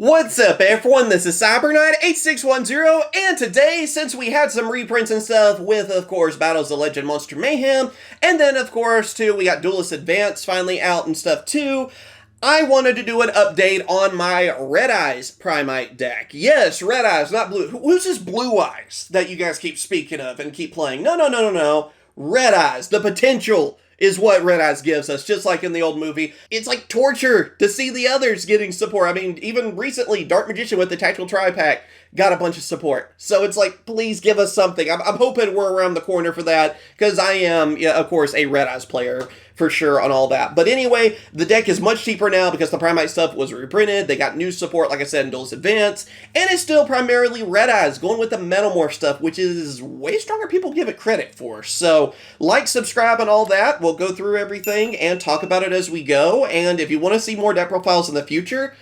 What's up everyone, this is Cyberknight 8610, and today, since we had some reprints and stuff with, of course, Battles of Legend Monster Mayhem, and then, of course, too, we got Duelist Advance finally out and stuff too, I wanted to do an update on my Red Eyes Primite deck. Yes, Red Eyes, not Blue. Who's this Blue Eyes that you guys keep speaking of and keep playing? No. Red Eyes, the potential is what Red Eyes gives us, just like in the old movie. It's like torture to see the others getting support. I mean, even recently, Dark Magician with the Tactical Tri-Pack got a bunch of support. So it's like, please give us something. I'm hoping we're around the corner for that, because I am, yeah, of course, a Red Eyes player for sure on all that. But anyway, the deck is much cheaper now because the Primite stuff was reprinted. They got new support, like I said, in Duelist Advance, and it's still primarily Red Eyes, going with the Metalmorph stuff, which is way stronger people give it credit for. So, like, subscribe, and all that. We'll go through everything and talk about it as we go, and if you want to see more deck profiles in the future,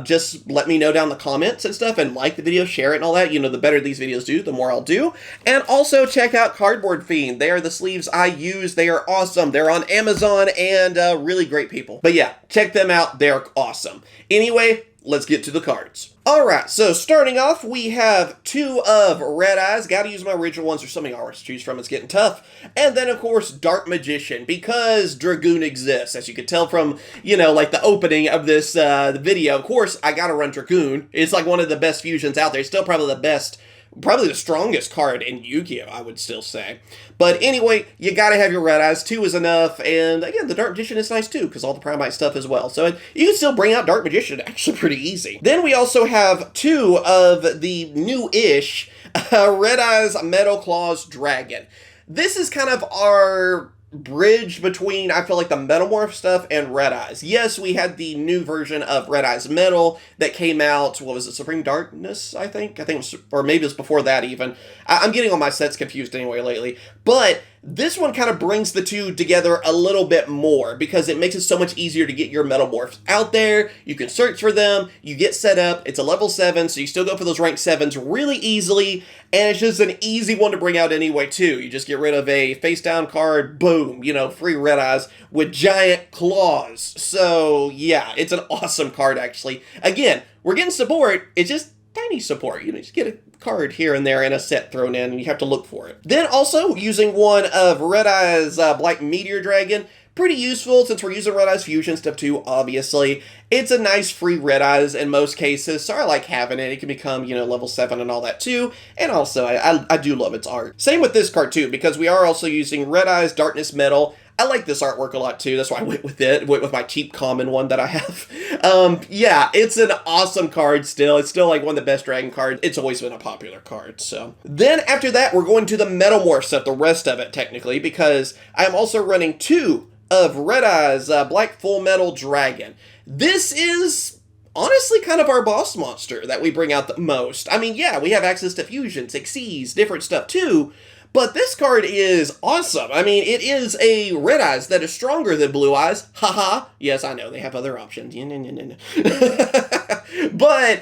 just let me know down in the comments and stuff, and like the video, share it and all that. You know, the better these videos do, the more I'll do. And also check out Cardboard Fiend. They are the sleeves I use. They are awesome. They're on Amazon, and really great people. But yeah, check them out. They're awesome. Anyway, let's get to the cards. Alright, so starting off, we have two of Red Eyes. Gotta use my original ones. There's so many artists to choose from, it's getting tough. And then, of course, Dark Magician, because Dragoon exists. As you can tell from, you know, like the opening of this the video, of course, I gotta run Dragoon. It's like one of the best fusions out there. It's still probably the best, probably the strongest card in Yu-Gi-Oh, I would still say. But anyway, you gotta have your Red Eyes. Two is enough. And again, the Dark Magician is nice too, because all the Primite stuff as well. So you can still bring out Dark Magician, actually pretty easy. Then we also have two of the new-ish Red Eyes Metal Claws Dragon. This is kind of our bridge between, I feel like, the Metalmorph stuff and Red Eyes. Yes, we had the new version of Red Eyes Metal that came out, what was it, Supreme Darkness, I think it was, or maybe it was before that even. I'm getting all my sets confused anyway lately, but this one kind of brings the two together a little bit more, because it makes it so much easier to get your Metalmorphs out there. You can search for them, you get set up, it's a level 7, so you still go for those rank 7s really easily, and it's just an easy one to bring out anyway too. You just get rid of a face down card, boom, you know, free Red Eyes with giant claws. So yeah, it's an awesome card actually. Again, we're getting support, it's just tiny support. You know, just get a card here and there and a set thrown in, and you have to look for it. Then also, using one of Red Eyes Black Meteor Dragon, pretty useful since we're using Red Eyes Fusion stuff too, obviously. It's a nice free Red Eyes in most cases, so I like having it. It can become, you know, level 7 and all that too, and also I do love its art. Same with this card too, because we are also using Red Eyes Darkness Metal. I like this artwork a lot too, that's why I went with it, went with my cheap common one that I have. Yeah, it's an awesome card still. It's still like one of the best dragon cards. It's always been a popular card, so. Then after that, we're going to the Metalmorph stuff, the rest of it technically, because I'm also running two of Red Eyes Black Full Metal Dragon. This is honestly kind of our boss monster that we bring out the most. I mean, yeah, we have access to fusions, exceeds, different stuff too, but this card is awesome. I mean, it is a Red Eyes that is stronger than Blue Eyes. Haha. Yes, I know, they have other options. But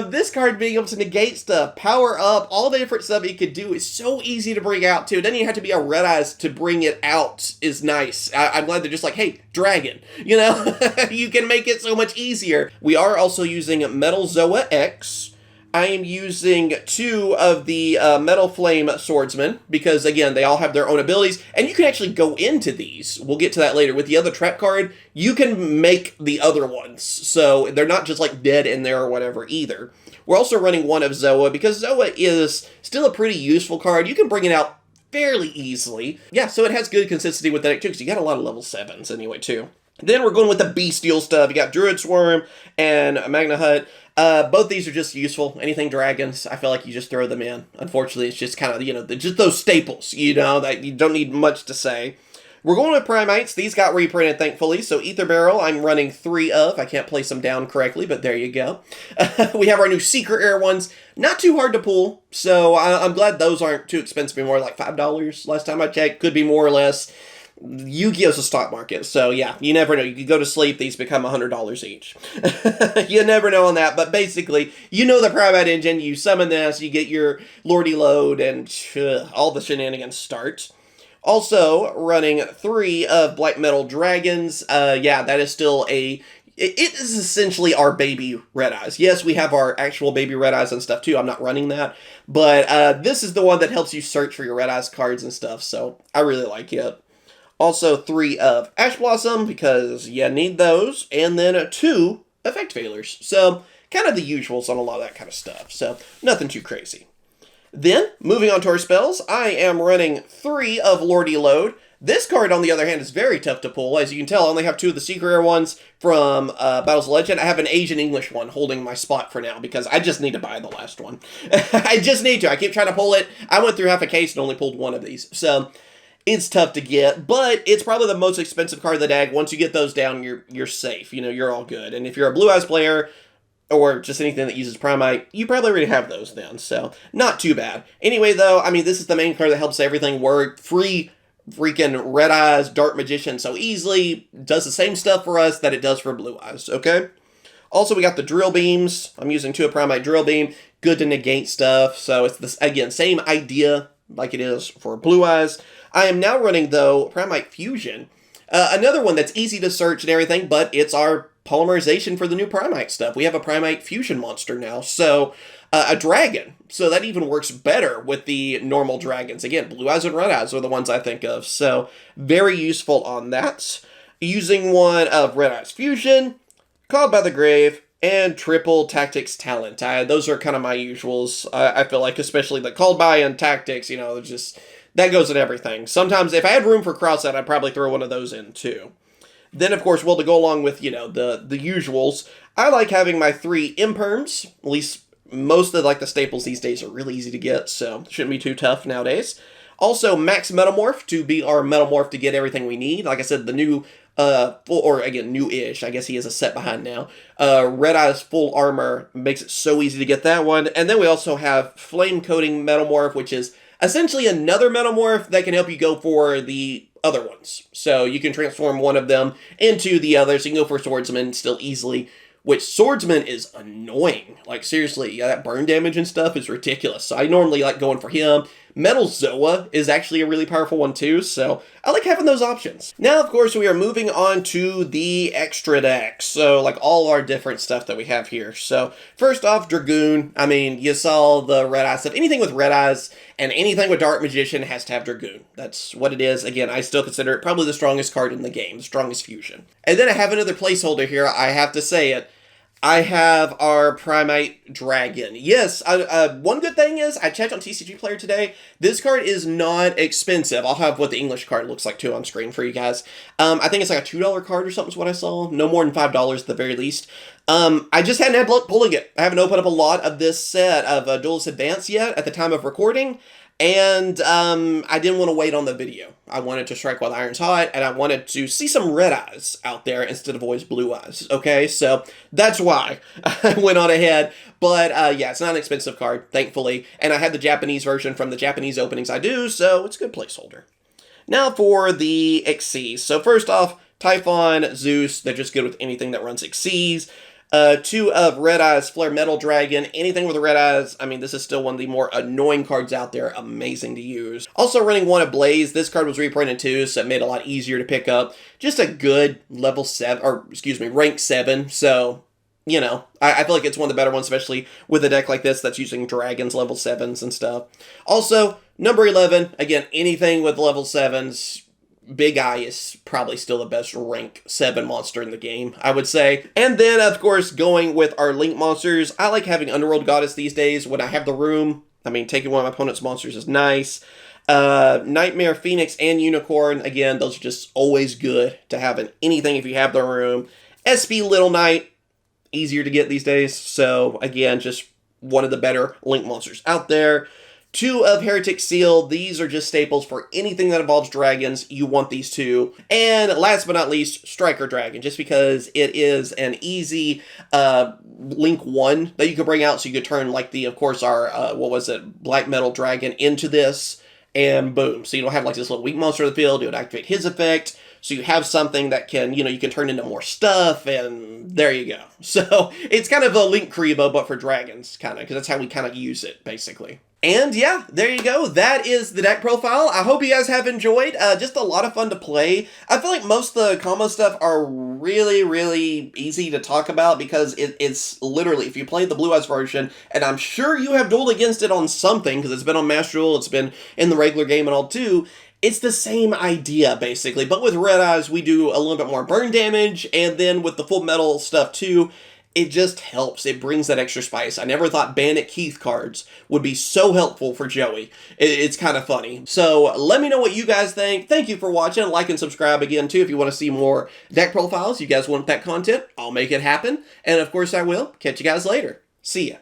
this card being able to negate stuff, power up, all the different stuff it could do is so easy to bring out too. It doesn't even have to be a Red Eyes to bring it out is nice. I'm glad they're just like, hey, dragon. You know, you can make it so much easier. We are also using Metal Zoa X. I am using two of the Metal Flame Swordsmen, because, again, they all have their own abilities, and you can actually go into these. We'll get to that later. With the other trap card, you can make the other ones, so they're not just, like, dead in there or whatever either. We're also running one of Zoa, because Zoa is still a pretty useful card. You can bring it out fairly easily. Yeah, so it has good consistency with that, too, because you got a lot of level 7s anyway, too. Then we're going with the bestial stuff. You got Druid Swarm and Magna Hut. Both these are just useful. Anything dragons, I feel like you just throw them in. Unfortunately, it's just kind of, you know, just those staples, you know, that you don't need much to say. We're going with Primites. These got reprinted, thankfully. So Ether Barrel, I'm running 3 of. I can't place them down correctly, but there you go. We have our new Secret Air ones. Not too hard to pull, so I'm glad those aren't too expensive anymore. Like $5 last time I checked. Could be more or less. Yu-Gi-Oh's a stock market, so yeah, you never know. You could go to sleep, these become $100 each. You never know on that, but basically, you know the Primite engine, you summon this, you get your Lordy load, and all the shenanigans start. Also, running 3 of Black Metal Dragons. Yeah, that is still a it is essentially our baby Red Eyes. Yes, we have our actual baby Red Eyes and stuff too. I'm not running that. But this is the one that helps you search for your Red Eyes cards and stuff. So I really like it. Also 3 of Ash Blossom because you need those. And then 2 Effect Failures. So kind of the usuals on a lot of that kind of stuff. So nothing too crazy. Then, moving on to our spells, I am running 3 of Lordy Load. This card, on the other hand, is very tough to pull. As you can tell, I only have 2 of the secret rare ones from Battles of Legend. I have an Asian English one holding my spot for now because I just need to buy the last one. I just need to. I keep trying to pull it. I went through half a case and only pulled 1 of these. So, it's tough to get, but it's probably the most expensive card of the deck. Once you get those down, you're safe. You know, you're all good. And if you're a Blue Eyes player, or just anything that uses Primite, you probably already have those then, so not too bad. Anyway, though, I mean, this is the main card that helps everything work. Free freaking Red Eyes, Dark Magician so easily, does the same stuff for us that it does for Blue Eyes, okay? Also, we got the Drill Beams. I'm using 2 of Primite Drill Beam. Good to negate stuff, so it's this, again, same idea like it is for Blue Eyes. I am now running, though, Primite Fusion. Another one that's easy to search and everything, but it's our polymerization for the new Primite stuff. We have a Primite Fusion monster now, so a dragon. So that even works better with the normal dragons. Again, Blue Eyes and Red Eyes are the ones I think of, so very useful on that. Using 1 of Red Eyes Fusion, Called by the Grave, and triple Tactics Talent. Those are kind of my usuals. I feel like, especially the Called by and Tactics, you know, just that goes in everything. Sometimes, if I had room for cross-out, I'd probably throw one of those in, too. Then, of course, well, to go along with, you know, the usuals, I like having my 3 Imperms. At least most of, like, the staples these days are really easy to get, so it shouldn't be too tough nowadays. Also, Max Metamorph to be our Metamorph to get everything we need. Like I said, the new, or again, new-ish, I guess he is a set behind now. Red Eyes Full Armor makes it so easy to get that one. And then we also have Flame Coating Metamorph, which is essentially another Metamorph that can help you go for the other ones. So you can transform one of them into the other, so you can go for Swordsman still easily, which Swordsman is annoying. Like, seriously, yeah, that burn damage and stuff is ridiculous. So I normally like going for him. Metal Zoa is actually a really powerful one too, so I like having those options. Now, of course, we are moving on to the extra decks, so like all our different stuff that we have here. So first off, Dragoon. I mean, you saw the Red Eye stuff. Anything with Red Eyes and anything with Dark Magician has to have Dragoon. That's what it is. Again, I still consider it probably the strongest card in the game, the strongest fusion. And then I have another placeholder here. I have to say it. I have our Primite Dragon. Yes, one good thing is, I checked on TCG Player today, this card is not expensive. I'll have what the English card looks like too on screen for you guys. I think it's like a $2 card or something is what I saw. No more than $5 at the very least. I just hadn't had luck pulling it. I haven't opened up a lot of this set of Duelist Advance yet at the time of recording. And I didn't want to wait on the video. I wanted to strike while the iron's hot, and I wanted to see some Red Eyes out there instead of always Blue Eyes, okay? So that's why I went on ahead. But yeah, it's not an expensive card, thankfully. And I had the Japanese version from the Japanese openings I do, so it's a good placeholder. Now for the Xyz. So first off, Typhon, Zeus, they're just good with anything that runs Xyz. 2 of Red Eyes, Flare Metal Dragon. Anything with Red Eyes, I mean, this is still one of the more annoying cards out there. Amazing to use. Also running 1 of Blaze. This card was reprinted too, so it made it a lot easier to pick up. Just a good level 7, or excuse me, rank 7. So, you know, I feel like it's one of the better ones, especially with a deck like this that's using dragons, level 7s and stuff. Also, number 11. Again, anything with level 7s. Big Eye is probably still the best rank 7 monster in the game, I would say. And then, of course, going with our Link monsters, I like having Underworld Goddess these days when I have the room. I mean, taking one of my opponent's monsters is nice. Nightmare, Phoenix, and Unicorn, again, those are just always good to have in anything if you have the room. SP Little Knight, easier to get these days, so again, just one of the better Link monsters out there. 2 of Heretic Seal. These are just staples for anything that involves dragons. You want these 2. And last but not least, Striker Dragon, just because it is an easy Link 1 that you can bring out. So you could turn, like, of course, our, Black Metal Dragon into this, and boom. So you don't have, like, this little weak monster in the field. It would activate his effect. So you have something that can, you can turn into more stuff, and there you go. So it's kind of a Link Kuriboh, but for dragons, kind of, because that's how we kind of use it, basically. And yeah, there you go. That is the deck profile. I hope you guys have enjoyed. Just a lot of fun to play. I feel like most of the combo stuff are really, really easy to talk about because it's literally, if you played the Blue Eyes version, and I'm sure you have dueled against it on something, because it's been on Master Duel, it's been in the regular game and all too, it's the same idea, basically. But with Red Eyes, we do a little bit more burn damage, and then with the Full Metal stuff too, it just helps. It brings that extra spice. I never thought Bandit Keith cards would be so helpful for Joey. It's kind of funny. So let me know what you guys think. Thank you for watching. Like and subscribe again, too, if you want to see more deck profiles. You guys want that content, I'll make it happen. And, of course, I will. Catch you guys later. See ya.